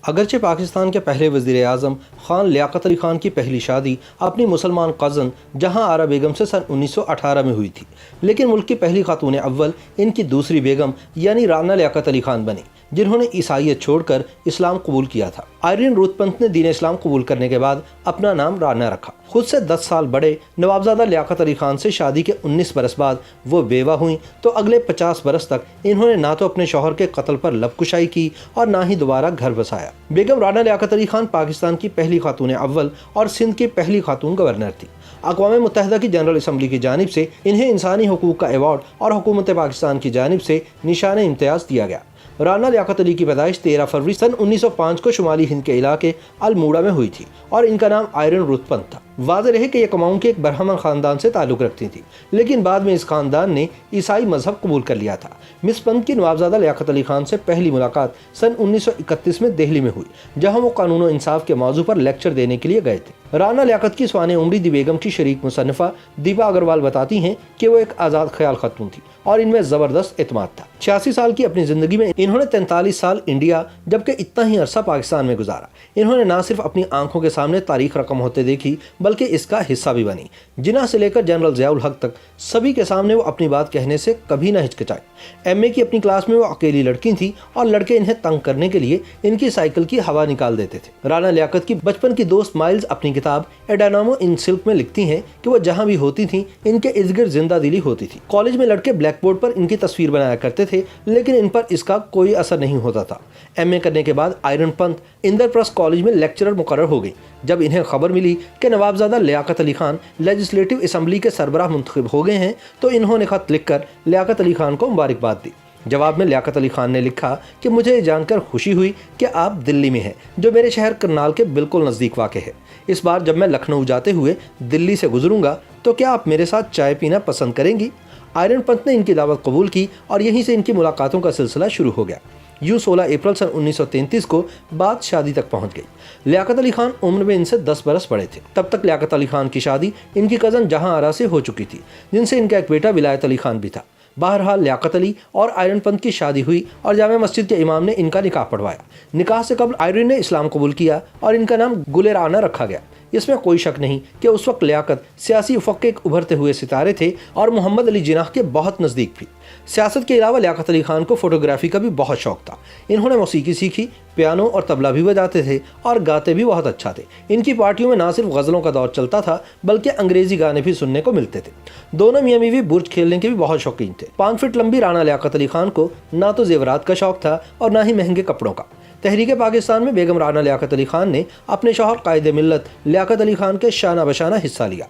اگرچہ پاکستان کے پہلے وزیر اعظم خان لیاقت علی خان کی پہلی شادی اپنی مسلمان کزن جہاں آرا بیگم سے سن 1918 میں ہوئی تھی، لیکن ملک کی پہلی خاتون اول ان کی دوسری بیگم یعنی رانا لیاقت علی خان بنی، جنہوں نے عیسائیت چھوڑ کر اسلام قبول کیا تھا۔ آئرین روت پنت نے دین اسلام قبول کرنے کے بعد اپنا نام رانا رکھا۔ خود سے 10 سال بڑے نوابزادہ لیاقت علی خان سے شادی کے 19 برس بعد وہ بیوہ ہوئیں تو اگلے 50 برس تک انہوں نے نہ تو اپنے شوہر کے قتل پر لب کشائی کی اور نہ ہی دوبارہ گھر بسایا۔ بیگم رانا لیاقت علی خان پاکستان کی پہلی خاتون اول اور سندھ کی پہلی خاتون گورنر تھی۔ اقوام متحدہ کی جنرل اسمبلی کی جانب سے انہیں انسانی حقوق کا ایوارڈ اور حکومت پاکستان کی جانب سے نشان امتیاز دیا گیا۔ رانا لیاقت علی کی پیدائش 13 فروری سن 1905 کو شمالی ہند کے علاقے الموڑا میں ہوئی تھی اور ان کا نام آئرن روت پنت تھا۔ واضح رہے کہ یہ کماؤں کے ایک برہمن خاندان سے تعلق رکھتی تھی، لیکن بعد میں اس خاندان نے عیسائی مذہب قبول کر لیا تھا۔ مس پنت کی نوابزادہ لیاقت علی خان سے پہلی ملاقات سن 1931 میں دہلی میں ہوئی، جہاں وہ قانون و انصاف کے موضوع پر لیکچر دینے کے لیے گئے تھے۔ رانا لیاقت کی سوانح عمری دی بیگم کی شریک مصنفہ دیپا اگروال بتاتی ہیں کہ وہ ایک آزاد خیال خاتون تھی اور ان میں زبردست اعتماد تھا۔ 86 سال کی اپنی زندگی میں انہوں نے 43 سال انڈیا جبکہ اتنا ہی عرصہ پاکستان میں گزارا۔ انہوں نے نہ صرف اپنی آنکھوں کے سامنے تاریخ رقم ہوتے دیکھی بلکہ اس کا حصہ بھی بنی۔ جناح سے لے کر جنرل ضیاء الحق تک سبھی کے سامنے وہ اپنی بات کہنے سے کبھی نہ ہچکچائی۔ ایم اے کی اپنی کلاس میں وہ اکیلی لڑکی تھی اور لڑکے انہیں تنگ کرنے کے لیے ان کی سائیکل کی ہوا نکال دیتے تھے۔ رانا لیاقت کی بچپن کی دوست مائلز اپنی کتاب اے ڈائنامو ان سلک میں لکھتی ہیں کہ وہ جہاں بھی ہوتی تھیں ان کے ارد گرد زندہ دلی ہوتی تھی۔ کالج میں لڑکے بلیک بورڈ پر ان کی تصویر بنایا کرتے تھے لیکن ان پر اس کا کوئی اثر نہیں ہوتا تھا۔ ایم اے کرنے کے بعد آئرن پنت اندر پرست کالج میں لیکچرر مقرر ہو گئی۔ جب انہیں خبر ملی کہ نوابزادہ لیاقت علی خان لیجسلیٹو اسمبلی کے سربراہ منتخب ہو گئے ہیں تو انہوں نے خط لکھ کر لیاقت علی خان کو مبارکباد دی۔ جواب میں لیاقت علی خان نے لکھا کہ مجھے یہ جان کر خوشی ہوئی کہ آپ دلی میں ہیں، جو میرے شہر کرنال کے بالکل نزدیک واقع ہے۔ اس بار جب میں لکھنؤ جاتے ہوئے دلی سے گزروں گا تو کیا آپ میرے ساتھ چائے پینا پسند کریں گی؟ آئرن پنت نے ان کی دعوت قبول کی اور یہیں سے ان کی ملاقاتوں کا سلسلہ شروع ہو گیا۔ یوں 16 اپریل سن 1933 کو بات شادی تک پہنچ گئی۔ لیاقت علی خان عمر میں ان سے 10 برس بڑے تھے۔ تب تک لیاقت علی خان کی شادی ان کی کزن جہاں آرا سے ہو چکی تھی، جن سے ان کا ایک بیٹا ولایت علی خان بھی تھا۔ بہرحال لیاقت علی اور آئرن پنت کی شادی ہوئی اور جامع مسجد کے امام نے ان کا نکاح پڑھوایا۔ نکاح سے قبل آئرن نے اسلام قبول کیا اور ان کا نام گل رانا رکھا گیا۔ اس میں کوئی شک نہیں کہ اس وقت لیاقت سیاسی افق کے ایک ابھرتے ہوئے ستارے تھے اور محمد علی جناح کے بہت نزدیک بھی۔ سیاست کے علاوہ لیاقت علی خان کو فوٹوگرافی کا بھی بہت شوق تھا۔ انہوں نے موسیقی سیکھی، پیانو اور طبلہ بھی بجاتے تھے اور گاتے بھی بہت اچھا تھے۔ ان کی پارٹیوں میں نہ صرف غزلوں کا دور چلتا تھا بلکہ انگریزی گانے بھی سننے کو ملتے تھے۔ دونوں میاں بیوی برج کھیلنے کے بھی بہت شوقین تھے۔ 5 فٹ لمبی رانا لیاقت علی خان کو نہ تو زیورات کا شوق تھا اور نہ ہی مہنگے کپڑوں کا۔ تحریک پاکستان میں بیگم رانا لیاقت علی خان نے اپنے شوہر قائد ملت لیاقت علی خان کے شانہ بشانہ حصہ لیا۔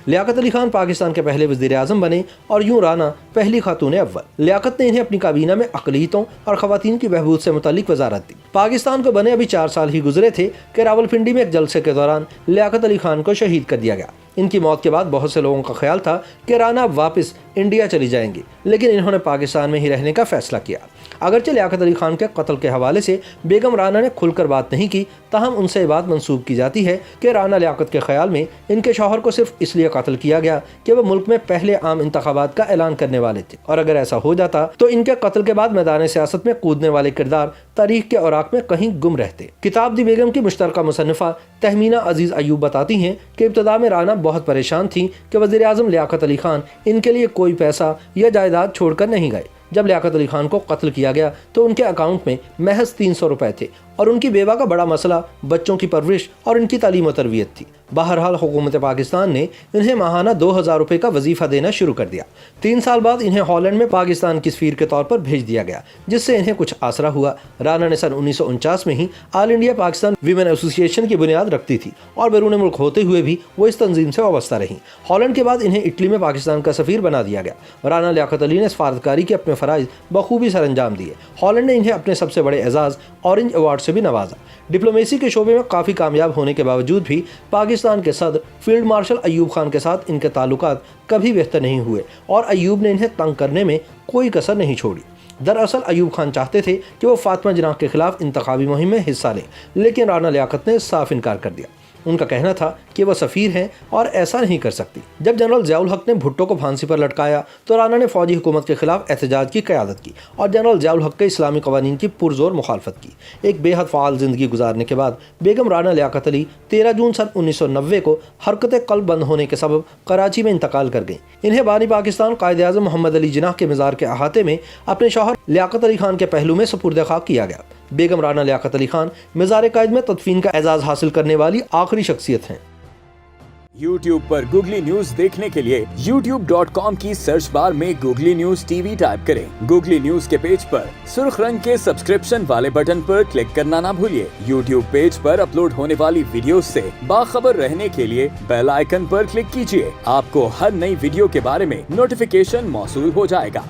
لیاقت علی خان پاکستان کے پہلے وزیر اعظم بنے اور یوں رانا پہلی خاتون اول۔ لیاقت نے انہیں اپنی کابینہ میں اقلیتوں اور خواتین کی بہبود سے متعلق وزارت دی۔ پاکستان کو بنے ابھی 4 سال ہی گزرے تھے کہ راولپنڈی میں ایک جلسے کے دوران لیاقت علی خان کو شہید کر دیا گیا۔ ان کی موت کے بعد بہت سے لوگوں کا خیال تھا کہ رانا واپس انڈیا چلی جائیں گی، لیکن انہوں نے پاکستان میں ہی رہنے کا فیصلہ کیا۔ اگرچہ لیاقت علی خان کے قتل کے حوالے سے بیگم رانا نے کھل کر بات نہیں کی، تاہم ان سے یہ بات منسوب کی جاتی ہے کہ رانا لیاقت کے خیال میں ان کے شوہر کو صرف اس لیے قتل کیا گیا کہ وہ ملک میں پہلے عام انتخابات کا اعلان کرنے والے تھے، اور اگر ایسا ہو جاتا تو ان کے قتل کے بعد میدان سیاست میں کودنے والے کردار تاریخ کے اوراق میں کہیں گم رہتے۔ کتاب دی بیگم کی مشترکہ مصنفہ تہمینہ عزیز ایوب بتاتی ہیں کہ ابتدا میں رانا بہت پریشان تھیں کہ وزیر اعظم لیاقت علی خان ان کے لیے کوئی پیسہ یا جائیداد چھوڑ کر نہیں گئے۔ جب لیاقت علی خان کو قتل کیا گیا تو ان کے اکاؤنٹ میں محض 300 روپے تھے اور ان کی بیوہ کا بڑا مسئلہ بچوں کی پرورش اور ان کی تعلیم و تربیت تھی۔ بہرحال حکومت پاکستان نے انہیں ماہانہ 2000 روپے کا وظیفہ دینا شروع کر دیا۔ 3 سال بعد انہیں ہالینڈ میں پاکستان کی سفیر کے طور پر بھیج دیا گیا، جس سے انہیں کچھ آسرا ہوا۔ رانا نے سن 1949 میں ہی آل انڈیا پاکستان ویمن ایسوسی ایشن کی بنیاد رکھتی تھی اور بیرون ملک ہوتے ہوئے بھی وہ اس تنظیم سے وابستہ رہیں۔ ہالینڈ کے بعد انہیں اٹلی میں پاکستان کا سفیر بنا دیا گیا۔ رانا لیاقت علی نے سفارتکاری کے اپنے فرائض بخوبی سر انجام دیے۔ ہالینڈ نے انہیں اپنے سب سے بڑے اعزاز اورنج ایوارڈ سے بھی نوازا۔ ڈپلومیسی کے شعبے میں کافی کامیاب ہونے کے باوجود بھی پاکستان کے صدر فیلڈ مارشل ایوب خان کے ساتھ ان کے تعلقات کبھی بہتر نہیں ہوئے اور ایوب نے انہیں تنگ کرنے میں کوئی کسر نہیں چھوڑی۔ دراصل ایوب خان چاہتے تھے کہ وہ فاطمہ جناح کے خلاف انتخابی مہم میں حصہ لیں، لیکن رانا لیاقت نے صاف انکار کر دیا۔ ان کا کہنا تھا کہ وہ سفیر ہیں اور ایسا نہیں کر سکتی۔ جب جنرل ضیاء الحق نے بھٹو کو پھانسی پر لٹکایا تو رانا نے فوجی حکومت کے خلاف احتجاج کی قیادت کی اور جنرل ضیاء الحق کے اسلامی قوانین کی پرزور مخالفت کی۔ ایک بے حد فعال زندگی گزارنے کے بعد بیگم رانا لیاقت علی 13 جون سن 1990 کو حرکت قلب بند ہونے کے سبب کراچی میں انتقال کر گئیں۔ انہیں بانی پاکستان قائد اعظم محمد علی جناح کے مزار کے احاطے میں اپنے شوہر لیاقت علی خان کے پہلو میں سپرد خاک کیا گیا۔ بیگم رانا لیاقت علی خان مزار قائد میں تدفین کا اعزاز حاصل کرنے والی آخری شخصیت ہیں۔ YouTube پر گوگلی نیوز دیکھنے کے لیے youtube.com کی سرچ بار میں googly news T V type کریں۔ گوگلی نیوز کے پیج پر سرخ رنگ کے سبسکرپشن والے بٹن پر کلک کرنا نہ بھولیے۔ YouTube پیج پر اپلوڈ ہونے والی ویڈیوز سے باخبر رہنے کے لیے بیل آئیکن پر کلک کیجیے۔ آپ کو ہر نئی ویڈیو کے بارے میں نوٹیفیکیشن موصول ہو جائے گا۔